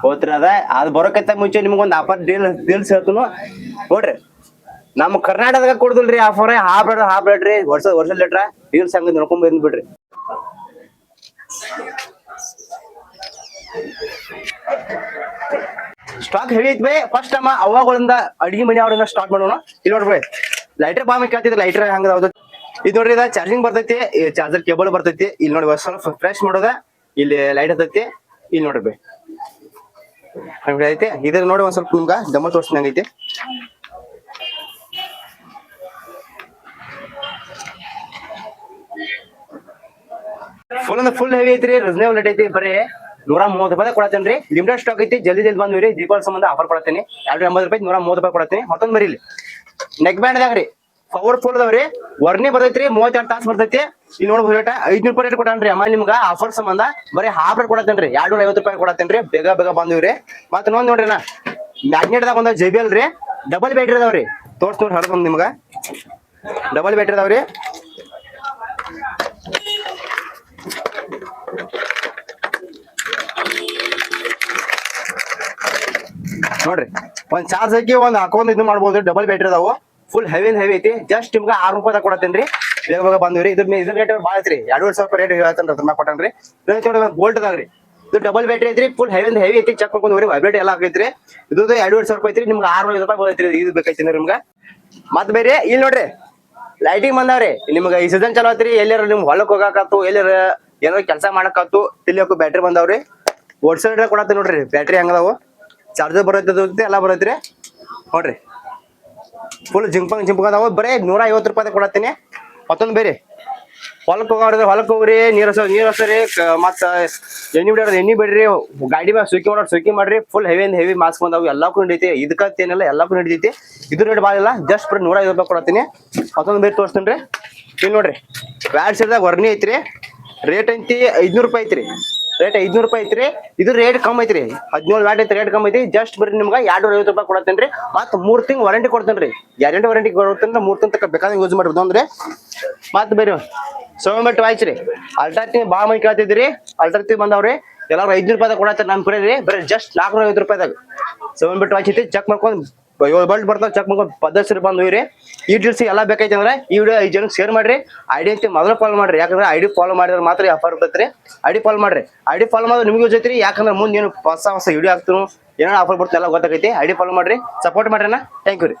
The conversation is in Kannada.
ಹೋತ್ರಿ ಅದ್ ಬರೋಕೈತ ಮುಂಚೆ ನಿಮ್ಗೊಂದ್ ಆಫರ್ ಡೀಲ್ಸ್ ಹೇಳ್ತನು ನೋಡ್ರಿ. ನಮ್ ಕರ್ನಾಟಕದಾಗ ಕೊಡುದಿಲ್ರಿ ಆಫರ್. ಹಾಫ್ ರೇಟ್ ರೀ, ವರ್ಷ ಲೀಟ್ರ ಡೀಲ್ಸ್ ಹಂಗ ನೋಡ್ಕೊಂಡ್ ಬಂದ್ ಬಿಡ್ರಿ. ಸ್ಟಾಕ್ ಹೆವಿ ಐತಿ ಬೈ. ಫಸ್ಟ್ ಟೈಮ್ ಅವಾಗಳಿಂದ ಅಡಿಗೆ ಮನಿ ಅವ್ರಿಂದ ಸ್ಟಾರ್ಟ್ ಮಾಡೋಣ. ಇಲ್ಲಿ ನೋಡ್ರಿ ಲೈಟರ್ ಬಾಂಬ್ ಕೇಳ್ತಿದ್ರಿ, ಲೈಟರ್ ಹಂಗ ಇದು ನೋಡ್ರಿ. ಇದ ಚಾರ್ಜಿಂಗ್ ಬರ್ತೈತಿ, ಚಾರ್ಜರ್ ಕೇಬಲ್ ಬರ್ತೈತಿ. ಇಲ್ಲಿ ನೋಡಿ ಸ್ವಲ್ಪ ಫ್ರೆಶ್ ಮಾಡೋದ, ಇಲ್ಲಿ ಲೈಟ್ ಹತ್ತೈತಿ. ಇಲ್ಲಿ ನೋಡ್ರಿ ಬೈ ಹಂಗ ಐತಿ. ಇದ್ರ ನೋಡಿ ಒಂದ್ ಸ್ವಲ್ಪ ನಿಮ್ಗ ದಮ್ಮ ತೋರ್ಸಿದಂಗೈತಿ. ಫುಲ್ ಹೆವಿ ಐತ್ರಿ, ರೀಸನೇಬಲ್ ರೇಟ್ ಐತಿ. ಬರೀ 130 ರೂಪಾಯಿ ಕೊಡತ್ತೇನ್ರಿ. ಲಿಮಿಟೆಡ್ ಸ್ಟಾಕ್ ಐತಿ, ಜಲ್ದಿ ಬಂದ್ರಿ. ದೀಪಾವಳಿ ಸಂಬಂಧ ಆಫರ್ ಕೊಡತ್ತೀನಿ. 280 ರೂಪಾಯಿ 130 ರೂಪಾಯಿ ಕೊಡತ್ತೀನಿ. ಮತ್ತೊಂದ್ ಬರೀ ನೆಕ್ ಬ್ಯಾಂಡ್ ದಾಗ್ರಿ ಪವರ್ಫುಲ್ ಅದಾವ್ರಿ. ವರ್ನಿ ಬರ್ತೈತ್ರಿ, 32 ತಾಸು ಬರ್ತೈತಿ. ಇಲ್ಲಿ ನೋಡ್ಬೋದು ರೇಟ್ 500 ರೂಪಾಯಿ ರೇಟ್ ಕೊಟ್ಟಾನ್ರಿ ಅಮ್ಮ ನಿಮ್ಗ ಆಫರ್ ಸಂಬಂಧ. ಬರೀ ಹಾಫ್ ರೇಟ್ ಕೊಡತ್ತೇನ್ರಿ, 250 ರೂಪಾಯಿ ಕೊಡತ್ತೇನ್ರಿ. ಬೇಗ ಬಂದಿವ್ರಿ. ಮತ್ತ ನೋಡ್ ನೋಡ್ರಿ ನಾ ಮ್ಯಾಗ್ನೆಟ್ ದಾಗ ಒಂದ್ JBL ರೀ, ಡಬಲ್ ಬ್ಯಾಟ್ರಿ ಅದಾವ್ರಿ. ತೋರ್ಸ್ ನೋಡಿ ಹರದ್ ನಿಮ್ಗ ಡಬಲ್ ಬ್ಯಾಟ್ರಿ ಅದಾವ್ರಿ. ನೋಡ್ರಿ ಒಂದ್ ಚಾರ್ಜ್ ಹಾಕಿ ಒಂದ್ ಹಾಕೊಂಡ್ ಇದು ಮಾಡ್ಬೋದು. ಡಬಲ್ ಬ್ಯಾಟ್ರಿ ಅದಾವು, ಫುಲ್ ಹೆವಿ ಐತಿ. ಜಸ್ಟ್ ನಿಮ್ಗ 600 ರೂಪಾಯಿ ಕೊಡತ್ತೇನ್ರಿ. ಬೇಗ ಬಂದ್ರಿ. ಇದ್ರ ರೇಟ್ ಬಾಳ ಐತ್ರಿ, 2,500 ರೇಟ್ ಹೇಳ್ತೇನ್ರಿ. ಅದ್ರ ಕೊಟ್ಟನ್ರಿ. ಗೋಲ್ಡ್ ಅದಾವ್ರಿ. ಇದು ಡಬಲ್ ಬ್ಯಾಟ್ರಿ ಐತ್ರಿ, ಫುಲ್ ಹೆವಿ ಐತಿ. ಚೆಕ್ ಮಾಡ್ಕೊಂಡ್ರಿ, ವೈಬ್ರೇಟ್ ಎಲ್ಲ ಆಗೈತ್ರಿ. ಇದು 2,500 ರೂಪಾಯಿ ಐತ್ರಿ. ನಿಮ್ಗೆ 650 ರೂಪಾಯಿ ಬರ್ತೈತ್ರಿ. ಇದು ಬೇಕೈತಿ ನಿಮ್ಗ. ಮತ್ ಬೇರೆ ಇಲ್ಲಿ ನೋಡ್ರಿ ಲೈಟಿಂಗ್ ಬಂದಾವ್ರಿ. ನಿಮ್ಗ ಈ ಸೀಸನ್ ಚಲೋ ಐತ್ರಿ. ಎಲ್ಲಾರ ನಿಮ್ ಹೊಲಕ್ ಹೋಗಾಕತ್ತು, ಎಲ್ಲಾರ ಏನಾರ ಕೆಲಸ ಮಾಡಕತ್ತು ತಿಳ್ಯಾಕು ಬ್ಯಾಟ್ರಿ ಬಂದಾವ್ರಿ. ಓಡ್ಸಲ್ ಕೊಡತ್ತ ನೋಡ್ರಿ. ಬ್ಯಾಟ್ರಿ ಹಂಗದಾವು, ಚಾರ್ಜರ್ ಬರತ್ತೆ, ಎಲ್ಲ ಬರತ್ರಿ. ನೋಡ್ರಿ ಫುಲ್ ಜಿಂಪಂಗ್ ಅದಾವ. ಬರೀ 150 ರೂಪಾಯಿ ಕೊಡತ್ತೀನಿ. ಮತ್ತೊಂದ್ ಬೇರೆ ಹೊಲಕ್ ಹೋಗ್ರಿ, ನೀರ್ ಹಸ್ರಿ. ಮತ್ತ ಎಣ್ಣೆ ಬಿಡ್ರಿ, ಗಾಡಿ ಮ್ಯಾಗ ಸುಖಿ ಮಾಡ್ರಿ. ಫುಲ್ ಹೆವಿ ಮಾಸ್ಕ್ ಬಂದಾವು. ಎಲ್ಲಾಕು ನಡೀತಿ, ಇದಕ್ಕೇನಿಲ್ಲ, ಎಲ್ಲಾಕು ನಡೀತೈತಿ. ಇದು ರೇಟ್ ಬಾಳ ಇಲ್ಲ, ಜಸ್ಟ್ ಬರೀ 150 ರೂಪಾಯಿ ಕೊಡತ್ತೀನಿ. ಮತ್ತೊಂದ್ ಬೇರೆ ತೋರಿಸ್ತೇನ್ರಿ. ಇಲ್ಲಿ ನೋಡ್ರಿ ಬ್ಯಾಡ್ ಸೈಡ್ದಾಗ ವರ್ನಿ ಐತ್ರಿ. ರೇಟ್ ಐತಿ 500 ರೂಪಾಯಿ ಐತ್ರಿ. ರೇಟ್ 500 ರೂಪಾಯಿ ಐತ್ರಿ. ಇದು ರೇಟ್ ಕಮ್ಮಿ ಐತ್ರಿ, 17 ವ್ಯಾಟ್ ಐತಿ. ರೇಟ್ ಕಮ್ಮಿ ಐತಿ. ಜಸ್ಟ್ ಬರೀ ನಿಮ್ಗ 250 ರೂಪಾಯಿ ಕೊಡತ್ತೇನ್ರಿ. ಮತ್ 3 ತಿಂಗ್ ವಾರಂಟಿ ಕೊಡ್ತೇನ್ರಿ. ಗ್ಯಾರಂಟಿ ವಾರಂಟಿ ಕೊಡ್ತೇನ್ರಿ. 3 ತಿಂಗ್ ತಕ್ಕ ಬೇಕಾದ್ರೆ ಯೂಸ್ ಮಾಡ್ಬೋದು ಅಂದ್ರೆ. ಮತ್ ಬೇರೆ 7 ಬಟ್ ವಾಚ್ ರೀ. ಅಲ್ಟ್ರಾಟಿವ್ ಬಾಳ ಮಂದಿ ಕೇಳ್ತಿದ್ರಿ, ಅಲ್ಟ್ರಾಟಿವ್ ಬಂದಾವ್ರಿ. ಎಲ್ಲಾರು 500 ರೂಪಾಯಿ ಕೊಡತ್ತ ನಮ್ ಕಡೆ ರೀ. ಬರೀ ಜಸ್ಟ್ 450 ರೂಪಾಯಿದಾಗ 7 ಬಟ್ ವಾಚ್ ಐತಿ. ಚೆಕ್ ಮಾಡ್ಕೊಂಡ್ 7 ಬಲ್ಟ್ ಬರ್ತಾವ, ಚೆಕ್ ಮಾಡ್ಕೊಂಡ್ ಪದ್ಧತಿ ಬಂದ್ರಿ. ಈ ಡೀಲ್ಸ್ ಎಲ್ಲ ಬೇಕೈತಿ ಅಂದ್ರೆ ಈ ವಿಡಿಯೋ 5 ಜನಕ್ಕೆ ಶೇರ್ ಮಾಡ್ರಿ. ಐಡಿ ಅಂತ ಮೊದಲು ಫಾಲೋ ಮಾಡ್ರಿ, ಯಾಕಂದ್ರೆ ಐಡಿ ಫಾಲೋ ಮಾಡಿದ್ರೆ ಮಾತ್ರ ಆಫರ್ ಬರ್ತೈತ್ರಿ. ಐಡಿ ಫಾಲೋ ಮಾಡ್ರಿ. ಐಡಿ ಫಾಲೋ ಮಾಡಿದ್ರೆ ನಿಮ್ಗೆ ಯೂಸ್ ಐತ್ರಿ. ಯಾಕಂದ್ರೆ ಮುಂದೆ ಏನು ಹೊಸ ವಿಡಿಯೋ ಹಾಕ್ತೀನಿ, ಏನೋ ಆಫರ್ ಬರ್ತದೆ ಎಲ್ಲ ಗೊತ್ತಾಗೈತಿ. ಐಡಿ ಫಾಲೋ ಮಾಡ್ರಿ, ಸಪೋರ್ಟ್ ಮಾಡ್ರಿ. ಥ್ಯಾಂಕ್ ಯು ರೀ.